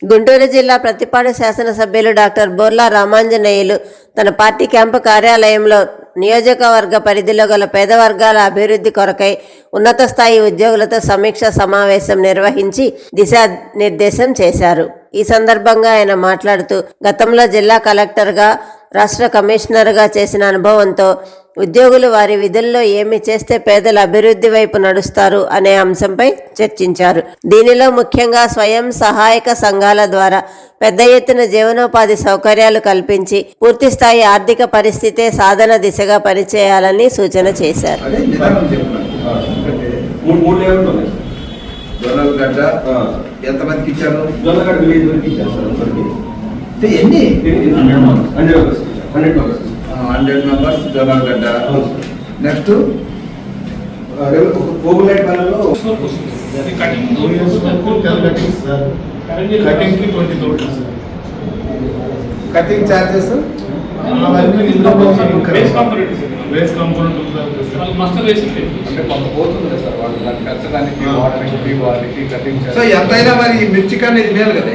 గుంటూరు జిల్లా ప్రతిపాడు శాసనసభ్యులు డాక్టర్ బోర్లా రామాంజనేయులు తన పార్టీ క్యాంపు కార్యాలయంలో నియోజకవర్గ పరిధిలో గల పేద వర్గాల అభివృద్ధి కొరకై ఉన్నత స్థాయి ఉద్యోగులతో సమీక్ష సమావేశం నిర్వహించి దిశానిర్దేశం చేశారు. ఈ సందర్భంగా ఆయన మాట్లాడుతూ గతంలో జిల్లా కలెక్టర్గా, రాష్ట్ర కమిషనర్గా చేసిన అనుభవంతో ఉద్యోగులు వారి విధుల్లో ఏమి చేస్తే పేదల అభివృద్ధి వైపు నడుస్తారు అనే అంశంపై చర్చించారు. దీనిలో ముఖ్యంగా స్వయం సహాయక సంఘాల ద్వారా పెద్ద ఎత్తున జీవనోపాధి సౌకర్యాలు కల్పించి పూర్తి స్థాయి ఆర్థిక పరిస్థితే సాధన దిశగా పనిచేయాలని సూచన చేశారు. ఎంతమందికి ఇచ్చారు? ఎన్ని 100 మెంబర్స్ జొన్నగడ్డ. నెక్స్ట్ కోగులైట్ పనుల్లో కటింగ్ చార్జెస్ వేస్ట్ కాంపోనెంట్ అంటే కొంత పోతుంది సార్ వాళ్ళు దాన్ని పెంచడానికి వాటర్కి వాటికి కటింగ్. సో ఎంతైనా మరి మిర్చికి అనేది మేలు కదా.